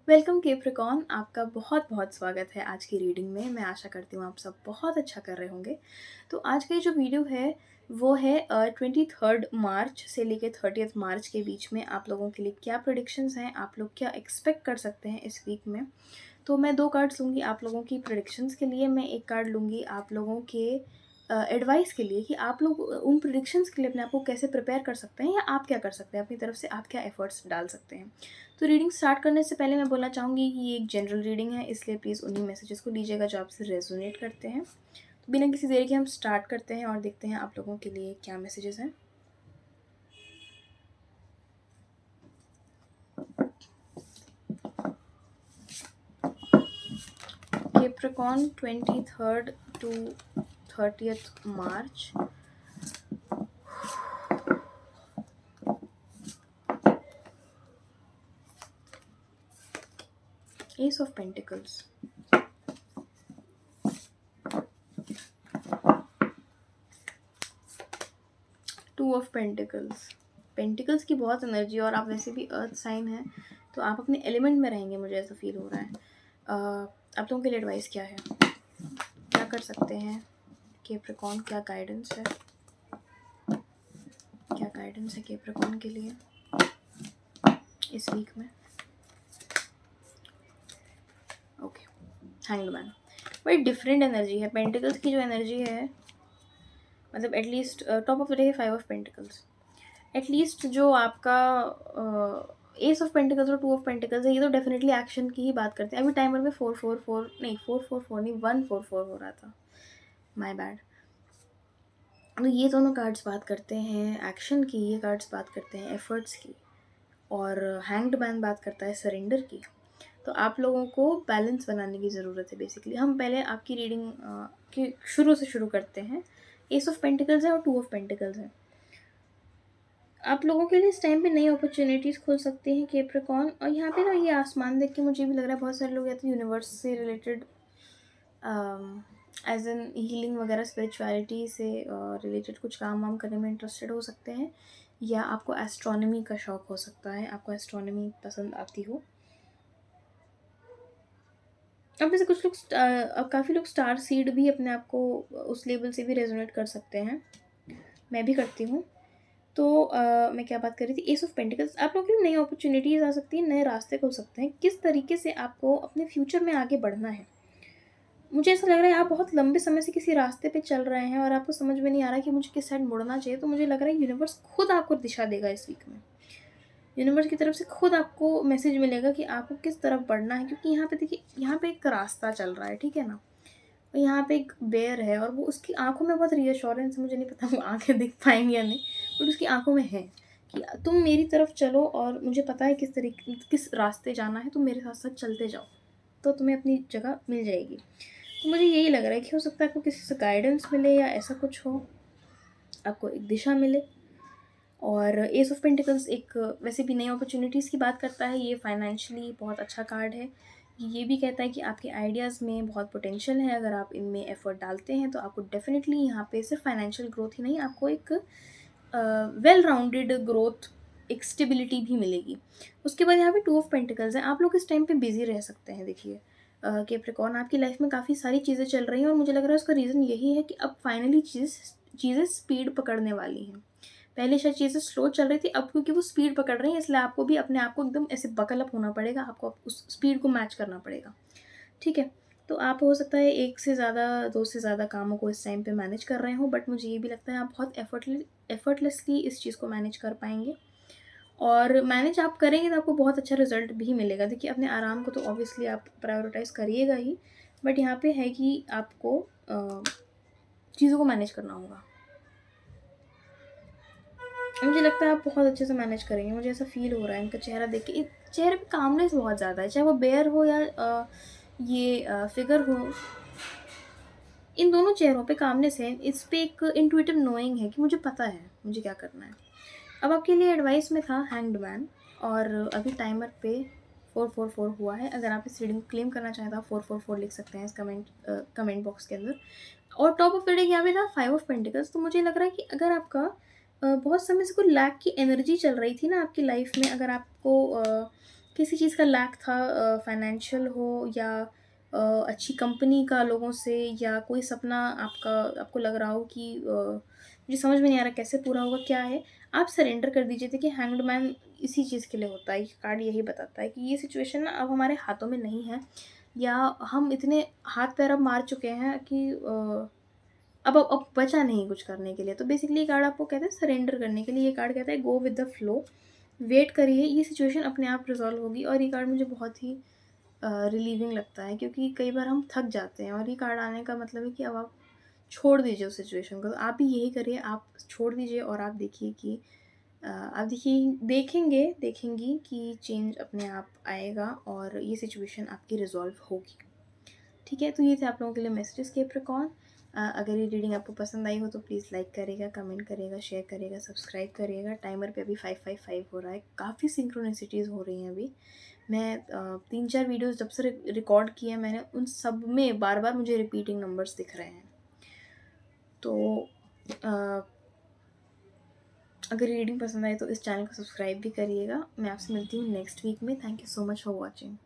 Welcome Capricorn, आपका बहुत बहुत स्वागत है आज की रीडिंग में। मैं आशा करती हूँ आप सब बहुत अच्छा कर रहे होंगे। तो आज का ये जो वीडियो है वो है 23 मार्च से लेके 30 मार्च के बीच में आप लोगों के लिए क्या प्रेडिक्शंस हैं, आप लोग क्या एक्सपेक्ट कर सकते हैं इस वीक में। तो मैं 2 कार्ड्स लूँगी आप लोगों की प्रेडिक्शंस के लिए, मैं 1 कार्ड लूँगी आप लोगों के एडवाइस के लिए कि आप लोग उन प्रेडिक्शंस के लिए अपने आप को कैसे प्रिपेयर कर सकते हैं या आप क्या कर सकते हैं, अपनी तरफ से आप क्या एफर्ट्स डाल सकते हैं। तो रीडिंग स्टार्ट करने से पहले मैं बोलना चाहूँगी कि ये एक जनरल रीडिंग है, इसलिए प्लीज़ उन्हीं मैसेजेस को लीजिएगा जो आपसे रेजोनेट करते हैं। तो बिना किसी देरी के हम स्टार्ट करते हैं और देखते हैं आप लोगों के लिए क्या मैसेजेस हैं। Capricorn 23rd to 30th March। Ace of Pentacles, 2 of Pentacles। Pentacles की बहुत एनर्जी और आप वैसे भी अर्थ साइन हैं तो आप अपने एलिमेंट में रहेंगे, मुझे ऐसा फील हो रहा है। आप लोगों के लिए एडवाइस क्या है, क्या कर सकते हैं केप्रिकॉन, क्या गाइडेंस है, क्या गाइडेंस है केप्रिकॉन के लिए इस वीक में। ओके, हैंग्ड मैन, बड़ी डिफरेंट एनर्जी है। पेंटिकल्स की जो एनर्जी है, मतलब at least top of the day 5 of pentacles, at least जो आपका एस ऑफ पेंटिकल्स और 2 ऑफ पेंटिकल्स है, ये तो डेफिनेटली एक्शन की ही बात करते हैं। अभी टाइमर में 444 नहीं 444 नहीं 144 हो रहा था, माय बैड। तो ये दोनों कार्ड्स बात करते हैं एक्शन की, ये कार्ड्स बात करते हैं एफर्ट्स की, और हैंग्ड मैन बात करता है सरेंडर की। तो आप लोगों को बैलेंस बनाने की ज़रूरत है बेसिकली। हम पहले आपकी रीडिंग की शुरू से शुरू करते हैं। एस ऑफ पेंटिकल्स है और 2 ऑफ पेंटिकल्स है। आप लोगों के लिए इस टाइम पे नई अपॉर्चुनिटीज़ खुल सकती हैं केप्रिकॉन। और यहाँ पे ना ये आसमान देख के मुझे भी लग रहा है बहुत सारे लोग या तो यूनिवर्स से रिलेटेड एज एन हीलिंग वगैरह स्पिरिचुअलिटी से रिलेटेड कुछ काम वाम करने में इंटरेस्टेड हो सकते हैं, या आपको एस्ट्रोनॉमी का शौक हो सकता है, आपको एस्ट्रोनॉमी पसंद आती हो। अब वैसे कुछ लोग अब काफ़ी लोग स्टार सीड भी अपने आप को उस लेवल से भी रेजोनेट कर सकते हैं, मैं भी करती हूँ। तो मैं क्या बात कर रही थी, एस ऑफ पेंटिकल्स, आप लोगों के लिए नई अपॉर्चुनिटीज़ आ सकती हैं, नए रास्ते खुल सकते हैं। किस तरीके से आपको अपने फ्यूचर में आगे बढ़ना है, मुझे ऐसा लग रहा है आप बहुत लंबे समय से किसी रास्ते पे चल रहे हैं और आपको समझ में नहीं आ रहा कि मुझे किस साइड मुड़ना चाहिए। तो मुझे लग रहा है यूनिवर्स खुद आपको दिशा देगा इस वीक में। यूनिवर्स की तरफ से खुद आपको मैसेज मिलेगा कि आपको किस तरफ बढ़ना है, क्योंकि यहाँ पे देखिए, यहाँ पे एक रास्ता चल रहा है, ठीक है ना। और यहाँ पे एक बेयर है और वो उसकी आंखों में बहुत रीअश्योरेंस है, मुझे नहीं पता वो आंखें दिख पाएंगी या नहीं, बट उसकी आंखों में है कि तुम मेरी तरफ चलो और मुझे पता है किस तरीके किस रास्ते जाना है, तुम मेरे साथ साथ चलते जाओ तो तुम्हें अपनी जगह मिल जाएगी। तो मुझे यही लग रहा है कि हो सकता है आपको किसी से गाइडेंस मिले या ऐसा कुछ हो, आपको एक दिशा मिले। और एस ऑफ पेंटिकल्स एक वैसे भी नई अपॉर्चुनिटीज़ की बात करता है, ये फाइनेंशियली बहुत अच्छा कार्ड है। ये भी कहता है कि आपके आइडियाज़ में बहुत पोटेंशियल है, अगर आप इनमें एफर्ट डालते हैं तो आपको डेफिनेटली यहाँ पे सिर्फ फाइनेंशियल ग्रोथ ही नहीं, आपको एक वेल राउंडेड ग्रोथ, एक स्टेबिलिटी भी मिलेगी। उसके बाद यहाँ पे 2 ऑफ पेंटिकल्स हैं, आप लोग इस टाइम पे बिजी रह सकते हैं। देखिए कैप्रिकॉर्न, आपकी लाइफ में काफ़ी सारी चीज़ें चल रही हैं और मुझे लग रहा है उसका रीज़न यही है कि अब फाइनली चीज़ें स्पीड पकड़ने वाली हैं। पहले शायद चीज़ें स्लो चल रही थी, अब क्योंकि वो स्पीड पकड़ रही हैं इसलिए आपको भी अपने आप को एकदम ऐसे बकल अप होना पड़ेगा, आपको उस स्पीड को मैच करना पड़ेगा, ठीक है। तो आप हो सकता है 1 से ज़्यादा 2 से ज़्यादा कामों को इस टाइम पे मैनेज कर रहे हो, बट मुझे ये भी लगता है आप बहुत एफर्टलेसली इस चीज़ को मैनेज कर पाएंगे। और मैनेज आप करेंगे तो आपको बहुत अच्छा रिजल्ट भी मिलेगा। देखिए अपने आराम को तो ऑब्वियसली आप प्रायोरिटाइज़ करिएगा ही, बट यहाँ पे है कि आपको चीज़ों को मैनेज करना होगा। मुझे लगता है आप बहुत अच्छे से मैनेज करेंगे, मुझे ऐसा फ़ील हो रहा है इनका चेहरा देख के। चेहरे पे कामनेस बहुत ज़्यादा है, चाहे वो बेयर हो या ये फिगर हो, इन दोनों चेहरों पे कामनेस है। इस पे एक इंट्यूटिव नोइंग है कि मुझे पता है मुझे क्या करना है। अब आपके लिए एडवाइस में था हैंग्ड मैन, और अभी टाइमर पे 444 हुआ है। अगर आप इस रीडिंग को क्लेम करना चाहें तो आप 444 लिख सकते हैं इस कमेंट बॉक्स के अंदर। और टॉप ऑफ द डे यहाँ पे था 5 ऑफ पेंटिकल्स। तो मुझे लग रहा है कि अगर आपका बहुत समय से कोई लैक की एनर्जी चल रही थी ना आपकी लाइफ में, अगर आपको किसी चीज़ का लैक था, फाइनेंशियल हो या अच्छी कंपनी का लोगों से, या कोई सपना आपका आपको लग रहा हो कि मुझे समझ में नहीं आ रहा कैसे पूरा होगा, क्या है, आप सरेंडर कर दीजिए। देखिए हैंग्ड मैन इसी चीज़ के लिए होता है, ये कार्ड यही बताता है कि ये सिचुएशन ना अब हमारे हाथों में नहीं है, या हम इतने हाथ पैर अब मार चुके हैं कि अब बचा नहीं कुछ करने के लिए। तो बेसिकली ये कार्ड आपको कहता है सरेंडर करने के लिए। ये कार्ड कहता है go with the flow, wait करिए, ये सिचुएशन अपने आप रिज़ॉल्व होगी। और ये कार्ड मुझे बहुत ही रिलीविंग लगता है, क्योंकि कई बार हम थक जाते हैं और ये कार्ड आने का मतलब है कि अब आप छोड़ दीजिए उस सिचुएशन को। तो आप भी यही करिए, आप छोड़ दीजिए और आप देखिए कि आप देखेंगी कि चेंज अपने आप आएगा और ये सिचुएशन आपकी रिज़ॉल्व होगी। ठीक है, तो ये थे आप लोगों के लिए मैसेजेस कैप्रिकॉर्न। अगर ये रीडिंग आपको पसंद आई हो तो प्लीज़ लाइक करेगा, कमेंट करेगा, शेयर करेगा, सब्सक्राइब करिएगा। टाइमर पे अभी 555 हो रहा है, काफ़ी सिंक्रोनिसिटीज़ हो रही हैं अभी। मैं 3-4 वीडियोज़ जब से रिकॉर्ड किए हैं मैंने, उन सब में बार-बार मुझे रिपीटिंग नंबर्स दिख रहे हैं। तो अ, अगर रीडिंग पसंद आए तो इस चैनल को सब्सक्राइब भी करिएगा। मैं आपसे मिलती हूँ नेक्स्ट वीक में। Thank you so much for watching.